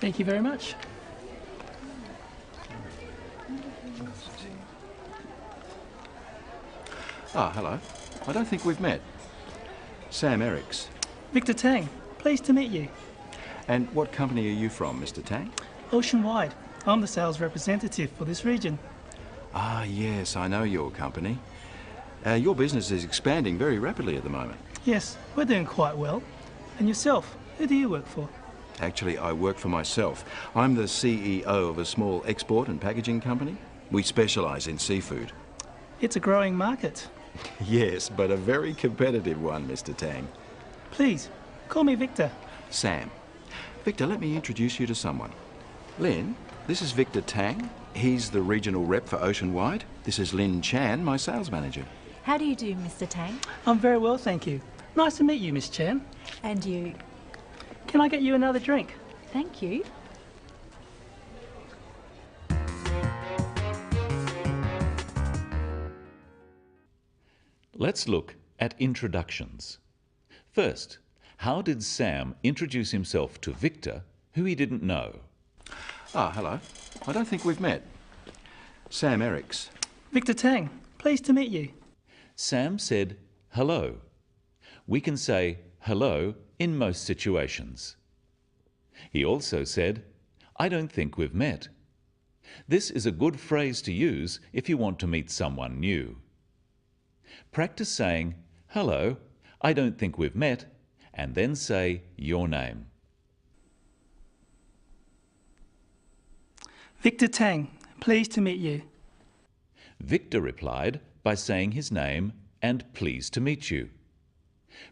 Thank you very much. Ah, hello. I don't think we've met. Sam Ericks. Victor Tang, pleased to meet you. And what company are you from, Mr. Tang? Oceanwide. I'm the sales representative for this region. Ah, yes, I know your company. Your business is expanding very rapidly at the moment. Yes, we're doing quite well. And yourself, who do you work for? Actually, I work for myself. I'm the CEO of a small export and packaging company. We specialise in seafood. It's a growing market. Yes, but a very competitive one, Mr. Tang. Please, call me Victor. Sam. Victor, let me introduce you to someone. Lynn, this is Victor Tang. He's the regional rep for Oceanwide. This is Lynn Chan, my sales manager. How do you do, Mr. Tang? I'm very well, thank you. Nice to meet you, Miss Chan. And you? Can I get you another drink? Thank you. Let's look at introductions. First, how did Sam introduce himself to Victor, who he didn't know? Ah, hello. I don't think we've met. Sam Ericks. Victor Tang, pleased to meet you. Sam said hello. We can say hello in most situations. He also said, I don't think we've met. This is a good phrase to use if you want to meet someone new. Practice saying, hello, I don't think we've met, and then say your name. Victor Tang, pleased to meet you. Victor replied by saying his name and pleased to meet you.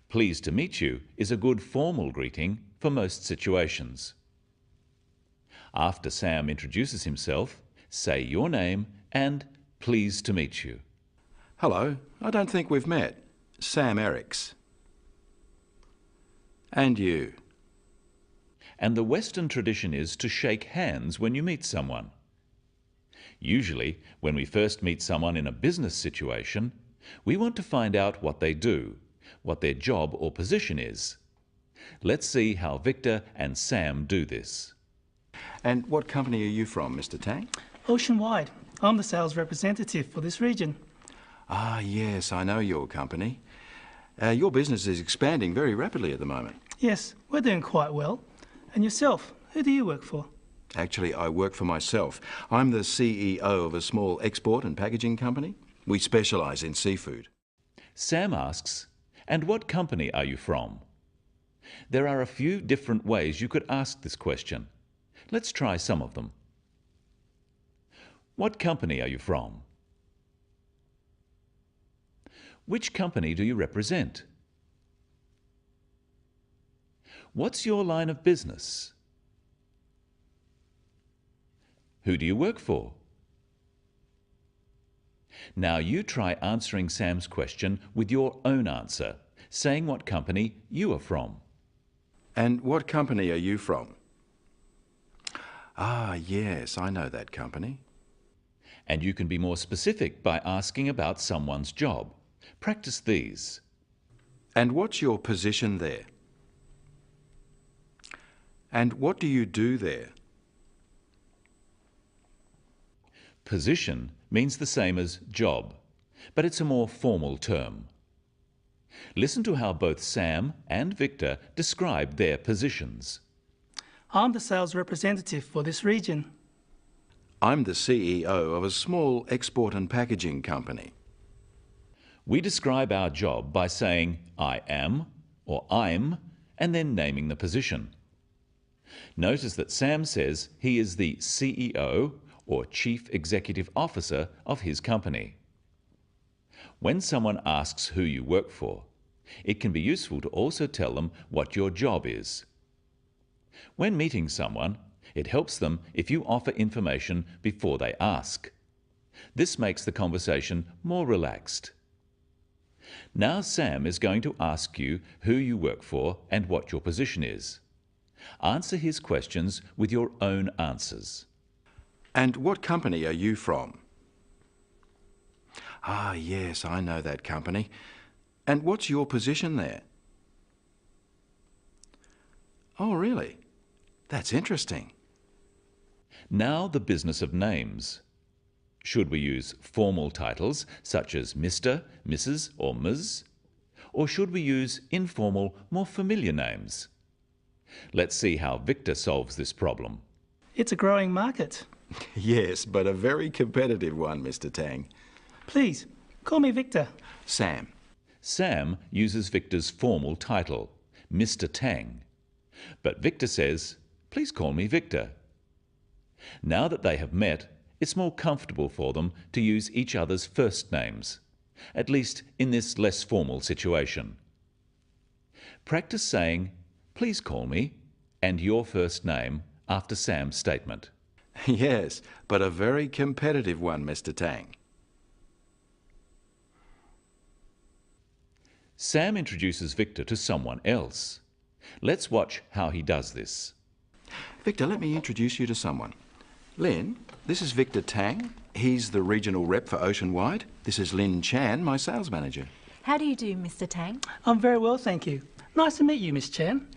Pleased to meet you is a good formal greeting for most situations. After Sam introduces himself, say your name and pleased to meet you. Hello, I don't think we've met. Sam Ericks. And you? And the Western tradition is to shake hands when you meet someone. Usually, when we first meet someone in a business situation, we want to find out what they do, what their job or position is. Let's see how Victor and Sam do this. And what company are you from, Mr. Tang? Oceanwide. I'm the sales representative for this region. Ah, yes, I know your company. Your business is expanding very rapidly at the moment. Yes, we're doing quite well. And yourself, who do you work for? Actually, I work for myself. I'm the CEO of a small export and packaging company. We specialise in seafood. Sam asks, and what company are you from? There are a few different ways you could ask this question. Let's try some of them. What company are you from? Which company do you represent? What's your line of business? Who do you work for? Now you try answering Sam's question with your own answer, saying what company you are from. And what company are you from? Ah, yes, I know that company. And you can be more specific by asking about someone's job. Practice these. And what's your position there? And what do you do there? Position means the same as job, but it's a more formal term. Listen to how both Sam and Victor describe their positions. I'm the sales representative for this region. I'm the CEO of a small export and packaging company. We describe our job by saying I am or I'm and then naming the position. Notice that Sam says he is the CEO or Chief Executive Officer of his company. When someone asks who you work for, it can be useful to also tell them what your job is. When meeting someone, it helps them if you offer information before they ask. This makes the conversation more relaxed. Now Sam is going to ask you who you work for and what your position is. Answer his questions with your own answers. And what company are you from? Ah, yes, I know that company. And what's your position there? Oh, really? That's interesting. Now the business of names. Should we use formal titles such as Mr., Mrs. or Ms? Or should we use informal, more familiar names? Let's see how Victor solves this problem. It's a growing market. Yes, but a very competitive one, Mr. Tang. Please, call me Victor. Sam. Sam uses Victor's formal title, Mr. Tang. But Victor says, please call me Victor. Now that they have met, it's more comfortable for them to use each other's first names, at least in this less formal situation. Practice saying, please call me, and your first name after Sam's statement. Yes, but a very competitive one, Mr. Tang. Sam introduces Victor to someone else. Let's watch how he does this. Victor, let me introduce you to someone. Lynn, this is Victor Tang. He's the regional rep for Oceanwide. This is Lynn Chan, my sales manager. How do you do, Mr. Tang? I'm very well, thank you. Nice to meet you, Miss Chan.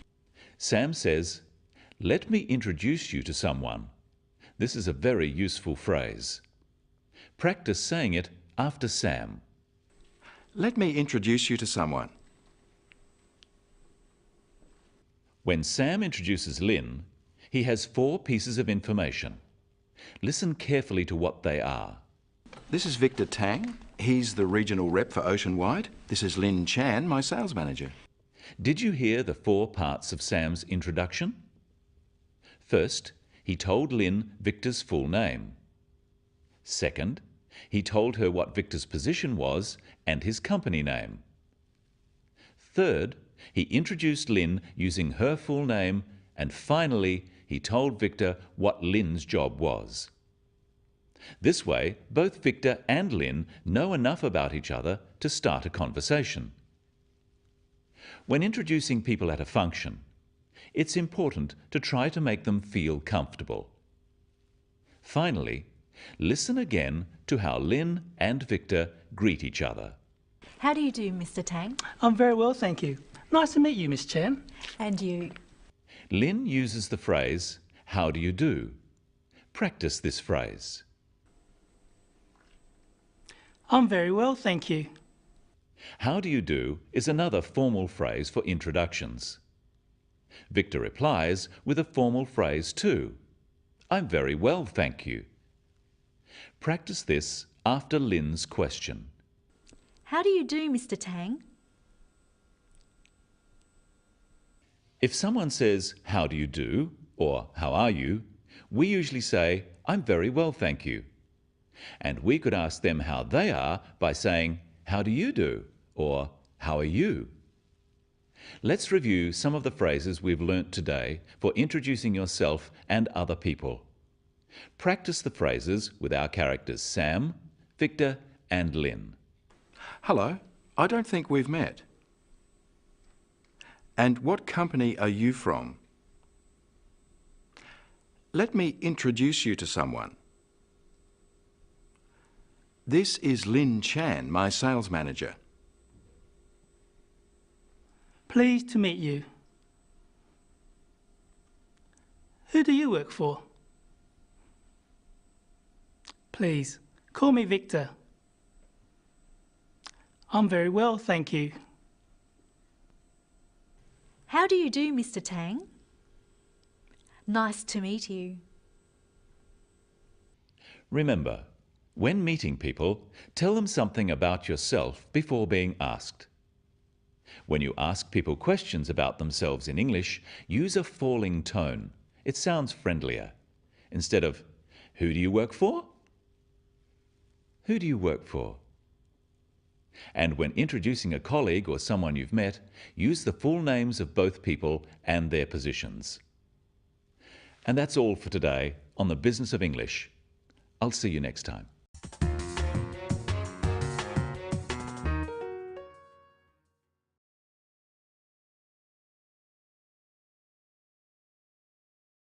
Sam says, let me introduce you to someone. This is a very useful phrase. Practice saying it after Sam. Let me introduce you to someone. When Sam introduces Lynn, he has 4 pieces of information. Listen carefully to what they are. This is Victor Tang. He's the regional rep for Oceanwide. This is Lynn Chan, my sales manager. Did you hear the 4 parts of Sam's introduction? First, he told Lynn Victor's full name. Second, he told her what Victor's position was and his company name. Third, he introduced Lynn using her full name, and finally, he told Victor what Lynn's job was. This way, both Victor and Lynn know enough about each other to start a conversation. When introducing people at a function, it's important to try to make them feel comfortable. Finally, listen again to how Lynn and Victor greet each other. How do you do, Mr. Tang? I'm very well, thank you. Nice to meet you, Miss Chan. And you? Lynn uses the phrase, how do you do? Practice this phrase. I'm very well, thank you. How do you do is another formal phrase for introductions. Victor replies with a formal phrase too. I'm very well, thank you. Practice this after Lynn's question. How do you do, Mr. Tang? If someone says, how do you do, or how are you, we usually say, I'm very well, thank you. And we could ask them how they are by saying, how do you do, or how are you? Let's review some of the phrases we've learnt today for introducing yourself and other people. Practice the phrases with our characters Sam, Victor, and Lynn. Hello, I don't think we've met. And what company are you from? Let me introduce you to someone. This is Lynn Chan, my sales manager. Pleased to meet you. Who do you work for? Please, call me Victor. I'm very well, thank you. How do you do, Mr. Tang? Nice to meet you. Remember, when meeting people, tell them something about yourself before being asked. When you ask people questions about themselves in English, use a falling tone. It sounds friendlier. Instead of, who do you work for? Who do you work for? And when introducing a colleague or someone you've met, use the full names of both people and their positions. And that's all for today on the Business of English. I'll see you next time.